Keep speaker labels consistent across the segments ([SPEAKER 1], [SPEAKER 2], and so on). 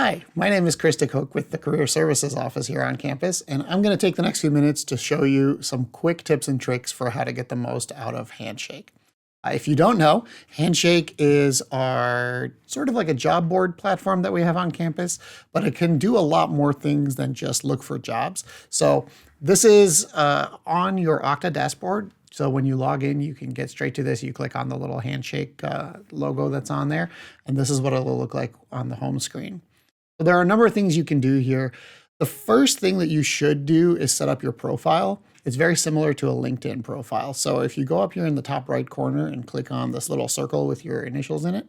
[SPEAKER 1] Hi, my name is Chris Cook with the Career Services Office here on campus, and I'm going to take the next few minutes to show you some quick tips and tricks for how to get the most out of Handshake. If you don't know, Handshake is our sort of like a job board platform that we have on campus, but it can do a lot more things than just look for jobs. So this is on your Okta dashboard. So when you log in, you can get straight to this. You click on the little Handshake logo that's on there, and this is what it'll look like on the home screen. So there are a number of things you can do here. The first thing that you should do is set up your profile. It's very similar to a LinkedIn profile. So if you go up here in the top right corner and click on this little circle with your initials in it,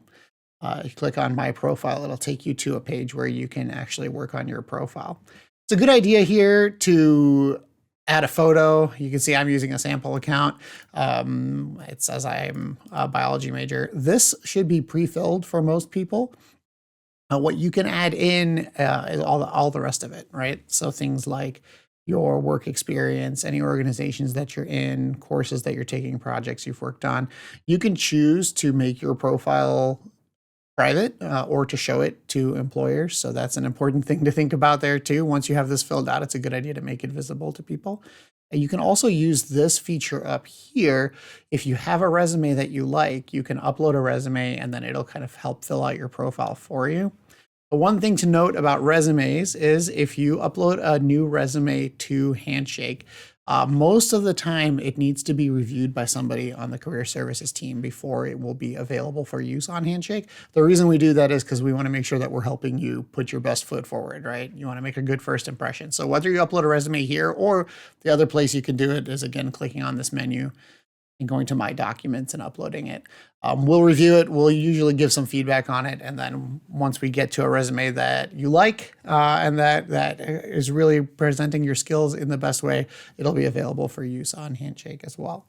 [SPEAKER 1] you click on My Profile, it'll take you to a page where you can actually work on your profile. It's a good idea here to add a photo. You can see I'm using a sample account. It says I'm a biology major. This should be pre-filled for most people. What you can add in is all the rest of it, right? So things like your work experience, any organizations that you're in, courses that you're taking, projects you've worked on. You can choose to make your profile private or to show it to employers. So that's an important thing to think about there too. Once you have this filled out, it's a good idea to make it visible to people. And you can also use this feature up here. If you have a resume that you like, you can upload a resume and then it'll kind of help fill out your profile for you. The one thing to note about resumes is if you upload a new resume to Handshake, most of the time it needs to be reviewed by somebody on the career services team before it will be available for use on Handshake. The reason we do that is because we want to make sure that we're helping you put your best foot forward, right? You want to make a good first impression. So whether you upload a resume here or the other place you can do it is, again, clicking on this menu and going to My Documents and uploading it. We'll review it. We'll usually give some feedback on it. And then once we get to a resume that you like and that is really presenting your skills in the best way, it'll be available for use on Handshake as well.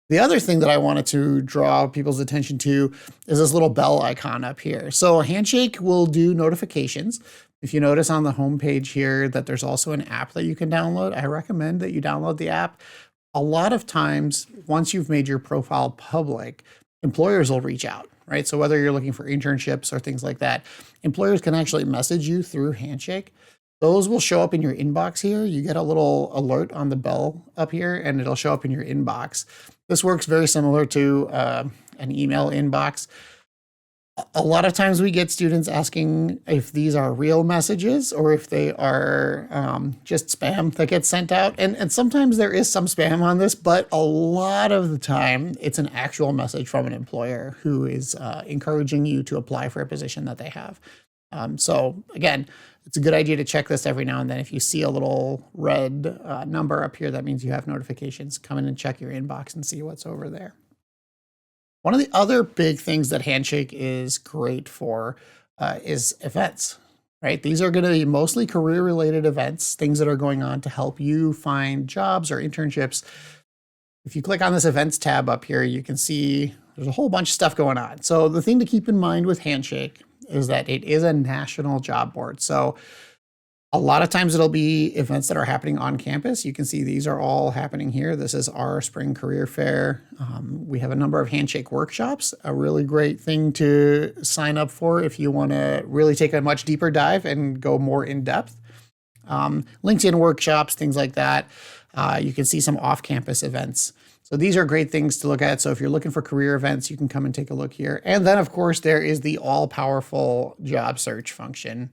[SPEAKER 1] The other thing that I wanted to draw people's attention to is this little bell icon up here. So Handshake will do notifications. If you notice on the home page here that there's also an app that you can download, I recommend that you download the app. A lot of times, once you've made your profile public, employers will reach out, right? So whether you're looking for internships or things like that, employers can actually message you through Handshake. Those will show up in your inbox here. You get a little alert on the bell up here and it'll show up in your inbox. This works very similar to an email inbox. A lot of times we get students asking if these are real messages or if they are just spam that gets sent out. And sometimes there is some spam on this, but a lot of the time it's an actual message from an employer who is encouraging you to apply for a position that they have. So again, it's a good idea to check this every now and then. If you see a little red number up here, that means you have notifications. Come in and check your inbox and see what's over there. One of the other big things that Handshake is great for is events, right? These are going to be mostly career-related events, things that are going on to help you find jobs or internships. If you click on this events tab up here, you can see there's a whole bunch of stuff going on. So the thing to keep in mind with Handshake is that it is a national job board. So a lot of times it'll be events that are happening on campus. You can see these are all happening here. This is our spring career fair. We have a number of Handshake workshops, a really great thing to sign up for if you want to really take a much deeper dive and go more in depth. LinkedIn workshops, things like that. You can see some off-campus events. So these are great things to look at. So if you're looking for career events, you can come and take a look here. And then, of course, there is the all-powerful job search function.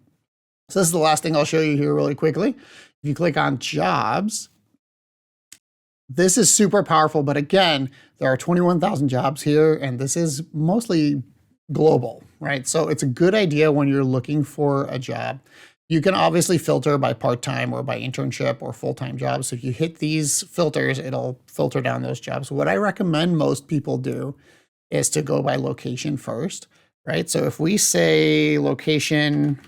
[SPEAKER 1] So this is the last thing I'll show you here really quickly. If you click on jobs, this is super powerful. But again, there are 21,000 jobs here, and this is mostly global, right? So it's a good idea when you're looking for a job. You can obviously filter by part-time or by internship or full-time jobs. So if you hit these filters, it'll filter down those jobs. What I recommend most people do is to go by location first, right? So if we say location,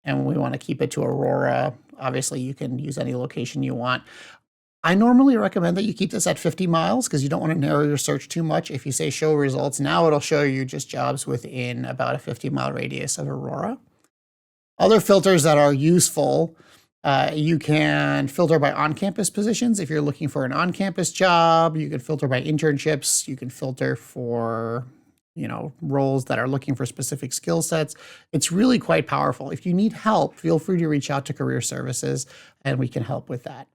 [SPEAKER 1] and we want to keep it to Aurora, obviously you can use any location you want. I normally recommend that you keep this at 50 miles because you don't want to narrow your search too much. If you say show results, now it'll show you just jobs within about a 50-mile radius of Aurora. Other filters that are useful, you can filter by on-campus positions. If you're looking for an on-campus job, you can filter by internships. You can filter for roles that are looking for specific skill sets. It's really quite powerful. If you need help, feel free to reach out to Career Services and we can help with that.